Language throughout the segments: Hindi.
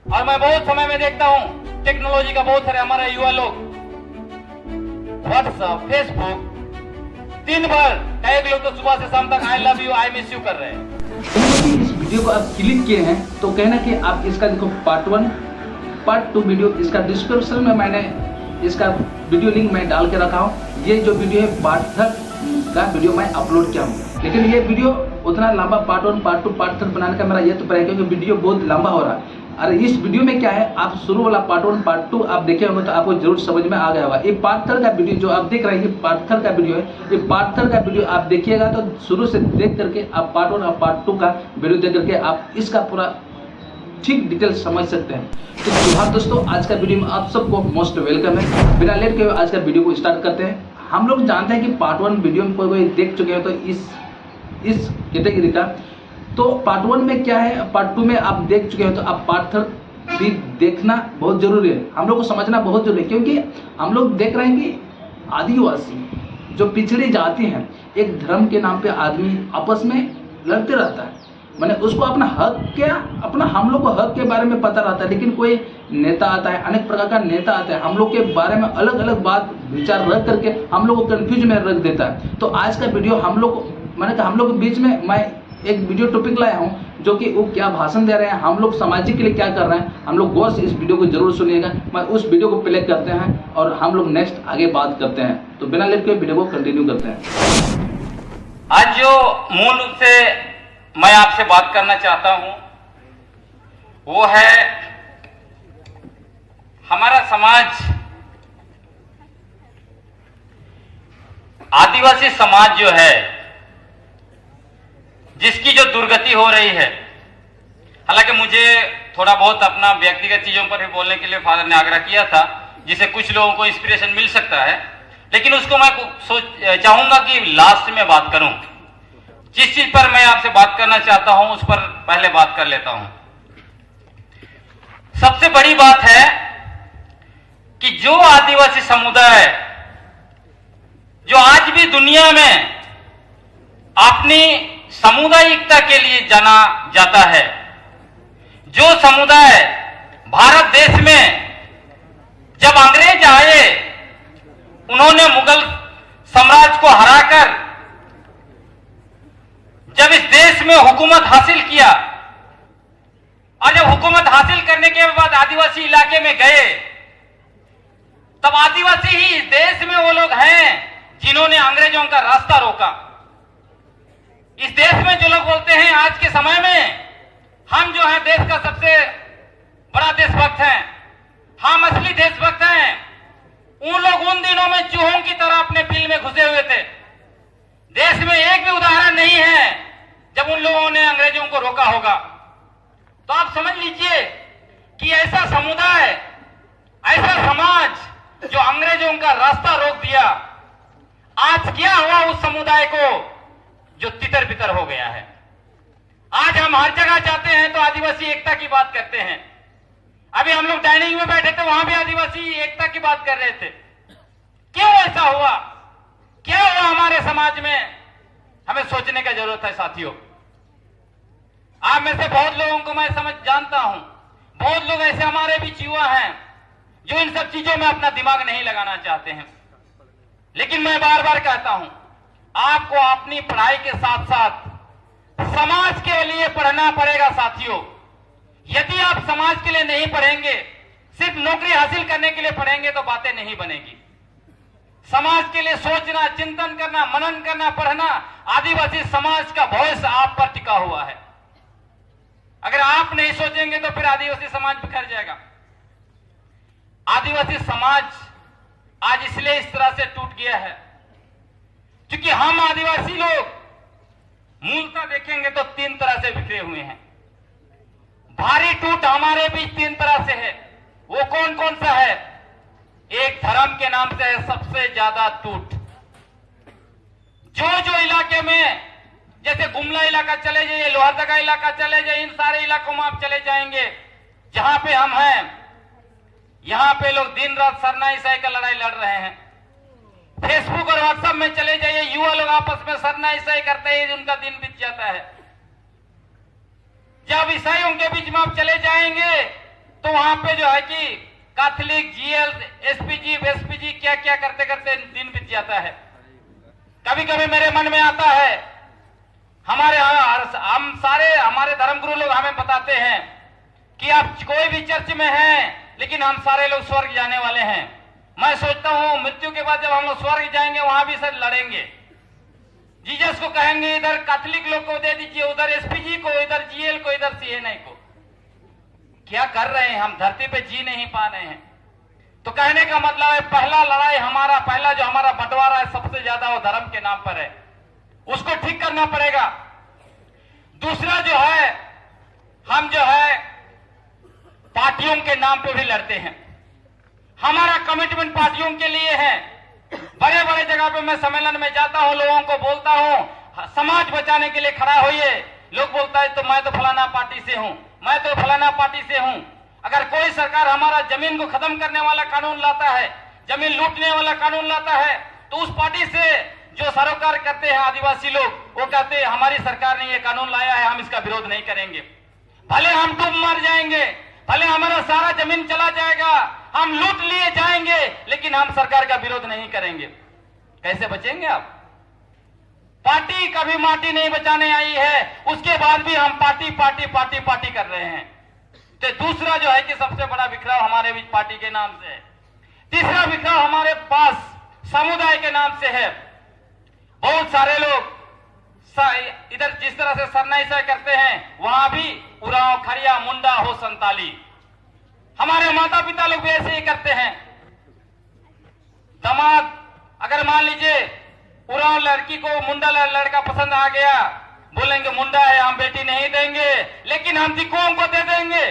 और मैं बहुत समय में देखता हूं टेक्नोलॉजी का बहुत सारे हमारे युवा लोग व्हाट्सएप, फेसबुक दिन भर, कई लोग तो सुबह से शाम तक I love you, I miss you कर रहे हैं। इस वीडियो को आप क्लिक किए हैं तो कहना कि आप इसका देखो पार्ट 1 पार्ट 2 वीडियो इसका डिस्क्रिप्शन में मैंने इसका वीडियो लिंक मैं डाल के रखा हूँ। ये जो वीडियो है पार्ट 3 का वीडियो मैं अपलोड किया हूँ, लेकिन ये वीडियो उतना लंबा पार्ट 1 पार्ट 2 पार्ट 3 बनाने का मेरा ये तो है क्योंकि वीडियो बहुत लंबा हो रहा है। अरे इस वीडियो में क्या है, आप शुरू वाला पार्ट 1 पार्ट 2 आप देखे होंगे तो आपको जरूर समझ में आ गया होगा। ये पार्ट 3 का वीडियो जो आप देख रहे हैं ये पार्ट 3 का वीडियो है। ये पार्ट 3 का वीडियो आप देखिएगा तो शुरू से देख करके आप पार्ट 1 और पार्ट 2 का वीडियो देख करके आप इसका पूरा ठीक डिटेल समझ सकते हैं। तो जोहार दोस्तों, आज का वीडियो में आप सबको मोस्ट वेलकम है। बिना लेट के आज का वीडियो को स्टार्ट करते हैं। हम लोग जानते हैं कि पार्ट 1 वीडियो में कोई देख चुके हैं तो इस कैटेगरी का, तो पार्ट 1 में क्या है, पार्ट 2 में आप देख चुके हैं तो आप पार्ट 3 भी देखना बहुत जरूरी है। हम लोग को समझना बहुत जरूरी है क्योंकि हम लोग देख रहे हैं कि आदिवासी जो पिछड़ी जाति हैं, एक धर्म के नाम पे आदमी आपस में लड़ते रहता है। मैंने उसको अपना हक क्या, अपना हम लोग को हक के बारे में पता रहता है, लेकिन कोई नेता आता है, अनेक प्रकार का नेता आता है, हम लोग के बारे में अलग अलग बात विचार रख करके हम लोग को कंफ्यूज में रख देता है। तो आज का वीडियो हम लोग मैंने कहा हम लोग के बीच में मैं एक वीडियो टॉपिक लाया हूं जो कि वो क्या भाषण दे रहे हैं, हम लोग समाज के लिए क्या कर रहे हैं, हम लोग गौर से इस वीडियो को जरूर सुनिएगा। मैं उस वीडियो को प्ले करते हैं और हम लोग नेक्स्ट आगे बात करते हैं। तो बिना लेट के वीडियो को कंटिन्यू करते हैं। आज जो मूल रूप से मैं आपसे बात करना चाहता हूं वो है हमारा समाज, आदिवासी समाज जो है जिसकी जो दुर्गति हो रही है। हालांकि मुझे थोड़ा बहुत अपना व्यक्तिगत चीजों पर भी बोलने के लिए फादर ने आग्रह किया था जिससे कुछ लोगों को इंस्पिरेशन मिल सकता है, लेकिन उसको मैं चाहूंगा कि लास्ट में बात करूं। जिस चीज पर मैं आपसे बात करना चाहता हूं उस पर पहले बात कर लेता हूं। सबसे बड़ी बात है कि जो आदिवासी समुदाय जो आज भी दुनिया में अपनी सामुदायिकता के लिए जाना जाता है, जो समुदाय भारत देश में जब अंग्रेज आए उन्होंने मुगल साम्राज्य को हराकर जब इस देश में हुकूमत हासिल किया और जब हुकूमत हासिल करने के बाद आदिवासी इलाके में गए, तब आदिवासी ही इस देश में वो लोग हैं जिन्होंने अंग्रेजों का रास्ता रोका। इस देश में जो लोग बोलते हैं आज के समय में हम जो है देश का सबसे बड़ा देशभक्त हैं, हम असली देशभक्त हैं, उन लोग उन दिनों में चूहों की तरह अपने बिल में घुसे हुए थे। देश में एक भी उदाहरण नहीं है जब उन लोगों ने अंग्रेजों को रोका होगा। तो आप समझ लीजिए कि ऐसा समुदाय, ऐसा समाज जो अंग्रेजों का रास्ता रोक दिया, आज क्या हुआ उस समुदाय को जो तितर बितर हो गया है। आज हम हर जगह जाते हैं तो आदिवासी एकता की बात करते हैं। अभी हम लोग डाइनिंग में बैठे थे, वहां भी आदिवासी एकता की बात कर रहे थे। क्यों ऐसा हुआ, क्या हुआ हमारे समाज में, हमें सोचने का जरूरत है साथियों। आप में से बहुत लोगों को मैं समझ जानता हूं, बहुत लोग ऐसे हमारे बीच युवा हैं जो इन सब चीजों में अपना दिमाग नहीं लगाना चाहते हैं। लेकिन मैं बार बार कहता हूं, आपको अपनी पढ़ाई के साथ साथ समाज के लिए पढ़ना पड़ेगा साथियों। यदि आप समाज के लिए नहीं पढ़ेंगे, सिर्फ नौकरी हासिल करने के लिए पढ़ेंगे तो बातें नहीं बनेगी। समाज के लिए सोचना, चिंतन करना, मनन करना, पढ़ना, आदिवासी समाज का भविष्य आप पर टिका हुआ है। अगर आप नहीं सोचेंगे तो फिर आदिवासी समाज बिखर जाएगा। आदिवासी समाज आज इसलिए इस तरह से टूट गया है क्योंकि हम आदिवासी लोग मूलतः देखेंगे तो 3 तरह से बिखरे हुए हैं। भारी टूट हमारे बीच 3 तरह से है। वो कौन कौन सा है? एक धर्म के नाम से है सबसे ज्यादा टूट। जो इलाके में, जैसे गुमला इलाका चले जाइए, लोहरदगा इलाका चले जाइए, इन सारे इलाकों में आप चले जाएंगे जहां पे हम हैं, यहां पे लोग दिन रात सरना ईसाई का लड़ाई लड़ रहे हैं। फेसबुक और व्हाट्सएप में चले जाइए, युवा लोग आपस में सरना ईसाई करते ही उनका दिन बीत जाता है। जब ईसाइयों के बीच में आप चले जाएंगे तो वहां पे जो है कि कैथलिक, जीएल, एसपीजी क्या क्या करते करते दिन बीत जाता है। कभी कभी मेरे मन में आता है, हम सारे हमारे धर्मगुरु लोग हमें बताते हैं कि आप कोई भी चर्च में हैं, लेकिन हम सारे लोग स्वर्ग जाने वाले हैं। मैं सोचता हूं मृत्यु के बाद जब हम लोग स्वर्ग जाएंगे वहां भी सर लड़ेंगे। जीसस को कहेंगे इधर कैथलिक लोग को दे दीजिए, उधर एसपीजी को, इधर जीएल को, इधर सीएनआई को। क्या कर रहे हैं हम? धरती पे जी नहीं पा रहे हैं। तो कहने का मतलब है पहला लड़ाई हमारा, पहला जो हमारा बंटवारा है सबसे ज्यादा वो धर्म के नाम पर है, उसको ठीक करना पड़ेगा। दूसरा जो है, हम जो है पार्टियों के नाम पे भी लड़ते हैं। हमारा कमिटमेंट पार्टियों के लिए है। बड़े बड़े जगह पे मैं सम्मेलन में जाता हूं, लोगों को बोलता हूं समाज बचाने के लिए खड़ा होइए। लोग बोलता है तो मैं तो फलाना पार्टी से हूं, मैं तो फलाना पार्टी से हूं। अगर कोई सरकार हमारा जमीन को खत्म करने वाला कानून लाता है, जमीन लूटने वाला कानून लाता है, तो उस पार्टी से जो सरोकार करते हैं आदिवासी लोग, वो कहते हैं हमारी सरकार ने ये कानून लाया है, हम इसका विरोध नहीं करेंगे। भले हम डूब मर जाएंगे, भले हमारा सारा जमीन चला जाएगा, हम लूट लिए जाएंगे, लेकिन हम सरकार का विरोध नहीं करेंगे। कैसे बचेंगे आप? पार्टी कभी माटी नहीं बचाने आई है, उसके बाद भी हम पार्टी पार्टी पार्टी पार्टी कर रहे हैं। तो दूसरा जो है कि सबसे बड़ा बिखराव हमारे बीच पार्टी के नाम से है। तीसरा बिखराव हमारे पास समुदाय के नाम से है। बहुत सारे लोग इधर जिस तरह से सरनाईसा करते हैं, वहां भी उरांव, खरिया, मुंडा हो, संताली। हमारे माता पिता लोग भी ऐसे ही करते हैं। दामाद अगर मान लीजिए उरांव लड़की को मुंडा लड़का पसंद आ गया, बोलेंगे मुंडा है, हम बेटी नहीं देंगे, लेकिन हम सिखों को दे देंगे,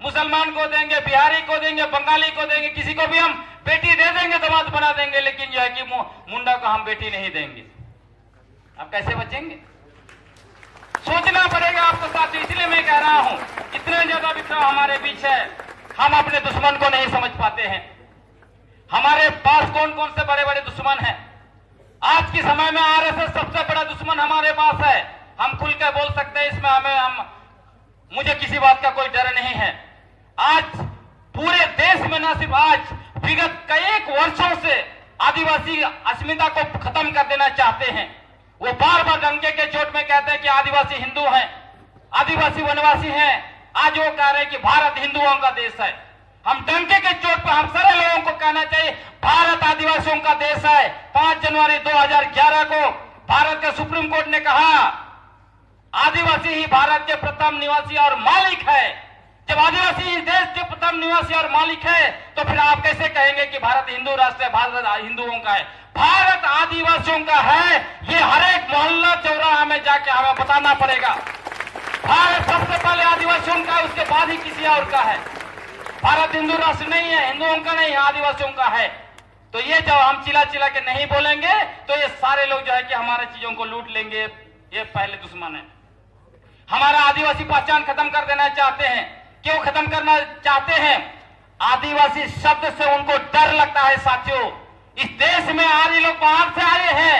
मुसलमान को देंगे, बिहारी को देंगे, बंगाली को देंगे, किसी को भी हम बेटी दे देंगे, दामाद बना देंगे, लेकिन जो है कि मुंडा को हम बेटी नहीं देंगे। अब कैसे बचेंगे? सोचना पड़ेगा आपको साथ। इसलिए मैं कह रहा हूं, इतना ज्यादा बिखराव हमारे बीच है, हम अपने दुश्मन को नहीं समझ पाते हैं। हमारे पास कौन कौन से बड़े बड़े दुश्मन हैं? आज के समय में आरएसएस सबसे बड़ा दुश्मन हमारे पास है। हम खुल कर बोल सकते हैं, इसमें मुझे किसी बात का कोई डर नहीं है। आज पूरे देश में, न सिर्फ आज, विगत कई वर्षों से आदिवासी अस्मिता को खत्म कर देना चाहते हैं। वो बार बार डंके के चोट में कहते हैं कि आदिवासी हिंदू हैं, आदिवासी वनवासी हैं। आज वो कह रहे हैं कि भारत हिंदुओं का देश है। हम डंके के चोट पर हम सारे लोगों को कहना चाहिए भारत आदिवासियों का देश है। 5 जनवरी 2011 को भारत के सुप्रीम कोर्ट ने कहा आदिवासी ही भारत के प्रथम निवासी और मालिक है। जब आदिवासी इस देश के प्रथम निवासी और मालिक है, तो फिर आप कैसे कहेंगे कि भारत हिंदू राष्ट्र है, भारत हिंदुओं का है? भारत आदिवासियों का है, ये हर एक मोहल्ला चौराहा में जाके हमें बताना पड़ेगा। भारत सबसे पहले आदिवासियों का है, उसके बाद ही किसी और का है। भारत हिंदू राष्ट्र नहीं है, हिंदुओं का नहीं है, आदिवासियों का है। तो ये जब हम चिल्ला चिल्ला के नहीं बोलेंगे, तो ये सारे लोग जो है कि हमारे चीजों को लूट लेंगे। ये पहले दुश्मन है। हमारा आदिवासी पहचान खत्म कर देना चाहते हैं। क्यों खत्म करना चाहते हैं? आदिवासी शब्द से उनको डर लगता है। साथियों, इस देश में आर्य लोग बाहर से आए हैं।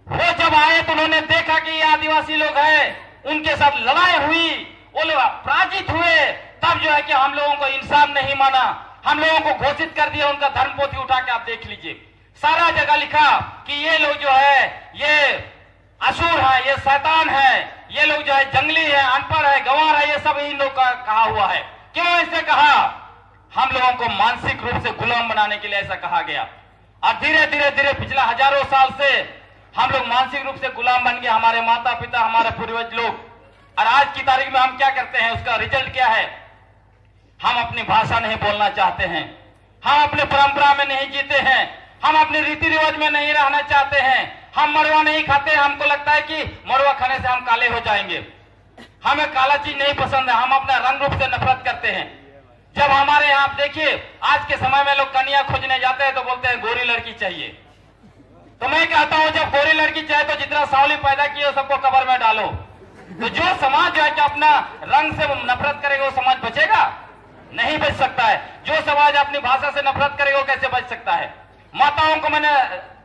वो जब आए तो उन्होंने देखा कि ये आदिवासी लोग हैं, उनके साथ लड़ाई हुई, वो लोग पराजित हुए। तब जो है कि हम लोगों को इंसान नहीं माना, हम लोगों को घोषित कर दिया। उनका धर्मपोथी उठा के आप देख लीजिए, सारा जगह लिखा कि ये लोग जो है ये असुर है, ये शैतान है, ये लोग जो है जंगली है, अनपढ़ है, गंवार है, ये सब इन लोग का कहा हुआ है। क्यों ऐसे कहा? हम लोगों को मानसिक रूप से गुलाम बनाने के लिए ऐसा कहा गया। और धीरे धीरे धीरे पिछला हजारों साल से हम लोग मानसिक रूप से गुलाम बन गए, हमारे माता पिता, हमारे पूर्वज लोग। और आज की तारीख में हम क्या करते हैं? उसका रिजल्ट क्या है? हम अपनी भाषा नहीं बोलना चाहते हैं, हम अपने परंपरा में नहीं जीते हैं, हम अपने रीति रिवाज में नहीं रहना चाहते हैं। हम मरवा नहीं खाते, हमको लगता है कि मरवा खाने से हम काले हो जाएंगे। हमें काला चीज नहीं पसंद है, हम अपने रंग रूप से नफरत करते हैं। जब हमारे यहाँ देखिए, आज के समय में लोग कन्या खोजने जाते हैं तो बोलते हैं गोरी लड़की चाहिए। तो मैं कहता हूं जब गोरी लड़की चाहिए तो जितना सावली पैदा किए सबको कब्र में डालो। तो जो समाज जो है कि अपना रंग से नफरत करेगा वो समाज बचेगा? नहीं बच सकता है। जो समाज अपनी भाषा से नफरत करेगा वो कैसे बच सकता है? माताओं को मैंने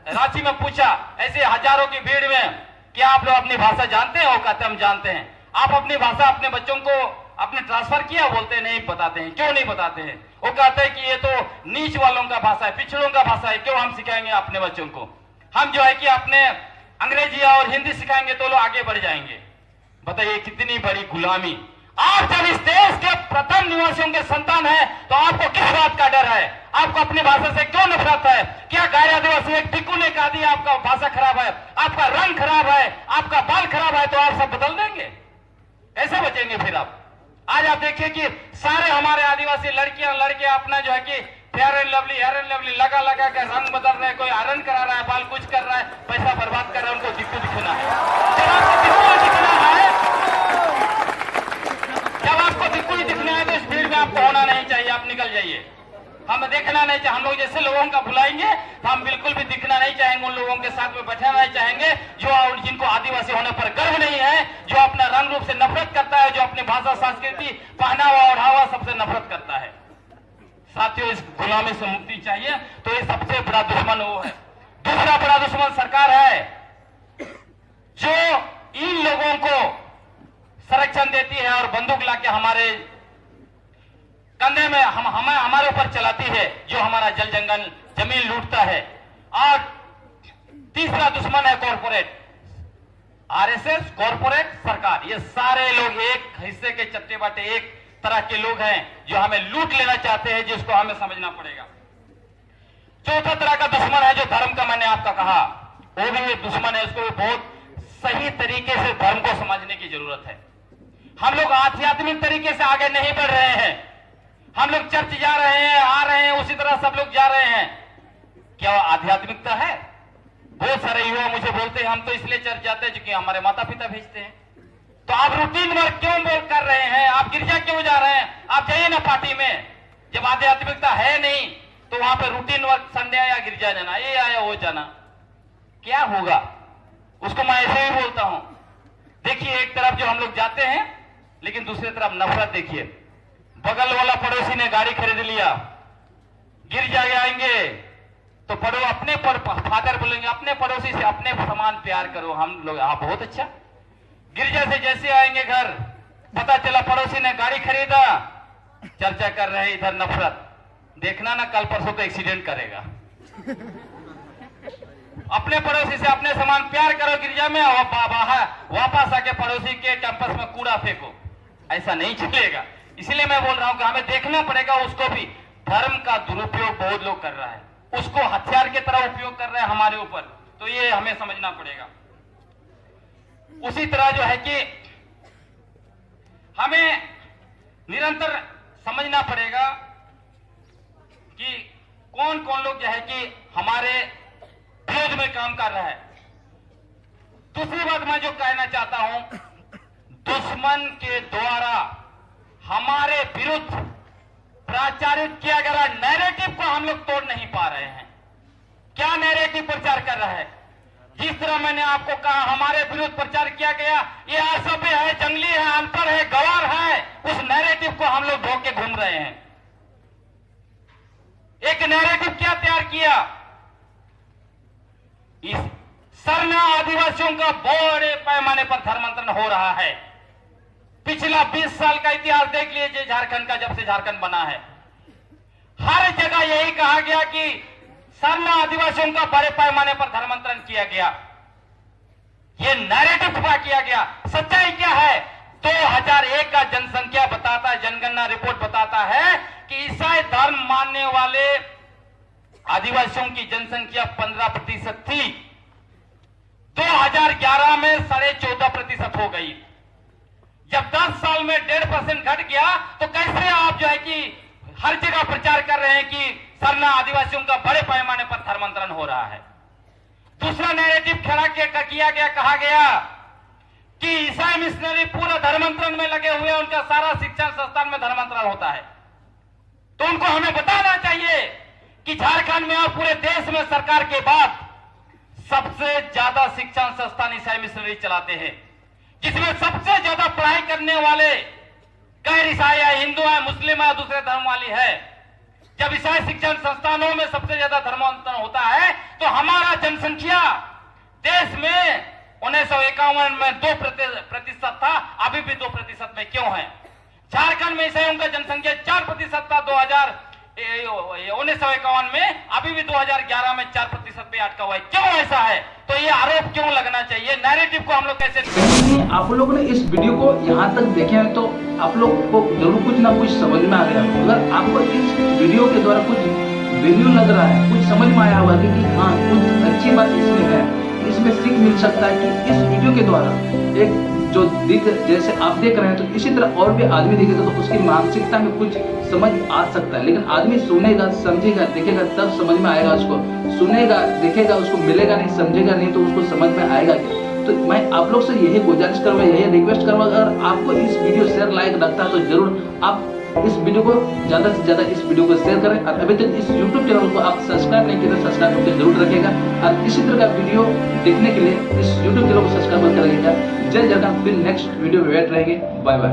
रांची में पूछा, ऐसे हजारों की भीड़ में, कि आप लोग अपनी भाषा जानते हैं? वो कहते हम जानते हैं। आप अपनी भाषा अपने बच्चों को आपने ट्रांसफर किया? बोलते नहीं बताते हैं। क्यों नहीं बताते हैं? वो कहते हैं कि ये तो नीच वालों का भाषा है, पिछड़ों का भाषा है, क्यों हम सिखाएंगे अपने बच्चों को? हम जो है कि अपने अंग्रेजी और हिंदी सिखाएंगे तो लोग आगे बढ़ जाएंगे। बताइए कितनी बड़ी गुलामी। आप जब इस देश के प्रथम निवासियों के संतान है तो आपको किस बात का डर है? आपको अपनी भाषा से क्यों नफरत है? क्या गैर आदिवासी एक टिक्कू ने कहा दिया आपका भाषा खराब है, आपका रंग खराब है, आपका बाल खराब है तो आप सब बदल देंगे? कैसे बचेंगे फिर आप? आज आप देखिए कि सारे हमारे आदिवासी लड़कियां लड़के अपना जो है कि फेयर एंड लवली लगा लगा के रंग बदल रहे हैं, कोई आयरन करा रहा है, बाल कुछ कर रहा है, पैसा बर्बाद कर रहा है, उनको दिक्कू दिखना है। जब आपको दिक्कू दिखना है, जब आपको दिक्कू दिखना है तो इस भीड़ में आपको होना नहीं चाहिए, आप निकल जाइए। हम देखना नहीं चाहिए। हम लोग जैसे लोगों का बुलाएंगे तो हम बिल्कुल भी दिखना नहीं चाहेंगे, उन लोगों के साथ में बैठना नहीं चाहेंगे जो जिनको आदिवासी होने पर गर्व नहीं है, जो अपना रंग रूप से नफरत करता है, जो अपनी भाषा संस्कृति पहनावा ओढ़ावा सबसे नफरत करता है। साथियों, इस गुलामी से मुक्ति चाहिए। तो ये सबसे बड़ा दुश्मन वो है। दूसरा बड़ा दुश्मन सरकार है जो इन लोगों को संरक्षण देती है और बंदूक लाके हमारे कंधे में हमारे ऊपर चलाती है, जो हमारा जल जंगल जमीन लूटता है। और तीसरा दुश्मन है कॉर्पोरेट, आरएसएस, कॉर्पोरेट, सरकार। ये सारे लोग एक हिस्से के चट्टे बाटे एक तरह के लोग हैं जो हमें लूट लेना चाहते हैं, जिसको हमें समझना पड़ेगा। चौथा तरह का दुश्मन है जो धर्म का, मैंने आपका कहा, वो भी एक दुश्मन है। उसको भी बहुत सही तरीके से धर्म को समझने की जरूरत है। हम लोग आध्यात्मिक तरीके से आगे नहीं बढ़ रहे हैं। हम लोग चर्च जा रहे हैं, आ रहे हैं, उसी तरह सब लोग जा रहे हैं। क्या वो आध्यात्मिकता है? बहुत सारे युवा मुझे बोलते हैं हम तो इसलिए चर्च जाते हैं क्योंकि हमारे माता पिता भेजते हैं। तो आप रूटीन वर्क क्यों कर रहे हैं? आप गिरजा क्यों जा रहे हैं? आप जाइए ना पार्टी में। जब आध्यात्मिकता है नहीं तो वहां पे रूटीन वर्क संडे आया गिरजा जाना, ये आया वो जाना, क्या होगा? उसको मैं ऐसे ही बोलता हूं। देखिए, एक तरफ जो हम लोग जाते हैं लेकिन दूसरी तरफ नफरत देखिए। बगल वाला पड़ोसी ने गाड़ी खरीद लिया, गिरजा आएंगे तो अपने फादर बोलेंगे अपने पड़ोसी से अपने समान प्यार करो। हम लोग बहुत अच्छा। गिरजा से जैसे आएंगे घर, पता चला पड़ोसी ने गाड़ी खरीदा, चर्चा कर रहे हैं इधर नफरत। देखना ना कल परसों तो एक्सीडेंट करेगा। अपने पड़ोसी से अपने समान प्यार करो गिरजा में, और वापस आके पड़ोसी के कैंपस में कूड़ा फेंको। ऐसा नहीं चलेगा। इसलिए मैं बोल रहा हूं कि हमें देखना पड़ेगा। उसको भी धर्म का दुरुपयोग बहुत लोग कर रहा है, उसको हथियार की तरह उपयोग कर रहे हैं हमारे ऊपर। तो ये हमें समझना पड़ेगा। उसी तरह जो है कि हमें निरंतर समझना पड़ेगा कि कौन कौन लोग जो है कि हमारे विरोध में काम कर रहा है। दूसरी बात मैं जो कहना चाहता हूं, दुश्मन के द्वारा हमारे विरुद्ध प्रचारित किया गया नैरेटिव को हम लोग तोड़ नहीं पा रहे हैं। क्या नैरेटिव प्रचार कर रहा है? जिस तरह मैंने आपको कहा हमारे विरुद्ध प्रचार किया गया, ये असभ्य है, जंगली है, अनपढ़ है, गवार है, उस नैरेटिव को हम लोग ढोके घूम रहे हैं। एक नैरेटिव क्या तैयार किया? इस सरना आदिवासियों का बड़े पैमाने पर धर्मांतरण हो रहा है। पिछला 20 साल का इतिहास देख लीजिए झारखंड का, जब से झारखंड बना है। हर जगह यही कहा गया कि सरना आदिवासियों का बड़े पैमाने पर धर्मांतरण किया गया। यह नैरेटिव पूरा किया गया। सच्चाई क्या है? 2001 का जनसंख्या बताता है, जनगणना रिपोर्ट बताता है कि ईसाई धर्म मानने वाले आदिवासियों की जनसंख्या 15% थी। 2011 में 14.5% हो गई। जब 10 साल में 1.5% घट गया तो कैसे आप जो है कि हर जगह प्रचार कर रहे हैं कि सरना आदिवासियों का बड़े पैमाने पर धर्मांतरण हो रहा है। दूसरा नैरेटिव खड़ा किया गया, कहा गया कि ईसाई मिशनरी पूरा धर्मांतरण में लगे हुए हैं, उनका सारा शिक्षण संस्थान में धर्मांतरण होता है। तो उनको हमें बताना चाहिए कि झारखंड में और पूरे देश में सरकार के बाद सबसे ज्यादा शिक्षण संस्थान ईसाई मिशनरी चलाते हैं, जिसमें सबसे ज्यादा पढ़ाई करने वाले गैर ईसाई है, हिंदू है, मुस्लिम है, दूसरे धर्म वाली है। जब ईसाई शिक्षण संस्थानों में सबसे ज्यादा धर्मांतरण होता है तो हमारा जनसंख्या देश में 1951 में 2% था, अभी भी 2% में क्यों है? झारखंड में ईसाइयों का जनसंख्या 4% था 1951 में, अभी भी 2011 में 4% पे अटका हुआ है। क्यों ऐसा है? तो ये आरोप क्यों लगना चाहिए? नैरेटिव को हम लोग कैसे कहीं आप लोगों ने इस वीडियो को यहाँ तक देखे हैं तो आप लोग को जरूर कुछ ना कुछ समझ में आ गया। अगर आपको इस वीडियो के द्वारा कुछ वैल्यू लग रहा है, कुछ समझ में आया होगा कि हाँ कुछ अच्छी बात इसमें है, इसमें सीख मिल सकता है कि इस वीडियो के द्वारा एक जो दिख जैसे आप देख रहे हैं तो इसी तरह और भी आदमी देखेगा तो उसकी मानसिकता में कुछ समझ आ सकता है। लेकिन आदमी सुनेगा, समझेगा, देखेगा तब समझ में आएगा उसको। सुनेगा, देखेगा, उसको मिलेगा नहीं, समझेगा नहीं तो उसको समझ में आएगा क्या? तो मैं आप लोग से यही गुजारिश करूँगा, यही रिक्वेस्ट करूँगा, अगर आपको इस वीडियो शेयर लायक लगता है तो जरूर आप इस वीडियो को ज़्यादा से ज़्यादा इस वीडियो को शेयर करें। और अभी तक इस YouTube चैनल को आप सब्सक्राइब नहीं किए तो सब्सक्राइब करके जरूर रखिएगा। और इसी तरह का वीडियो देखने के लिए इस YouTube चैनल को सब्सक्राइब कर रखिएगा। जय जगन्नाथ, फिर नेक्स्ट वीडियो में वेट रहेंगे। Bye bye.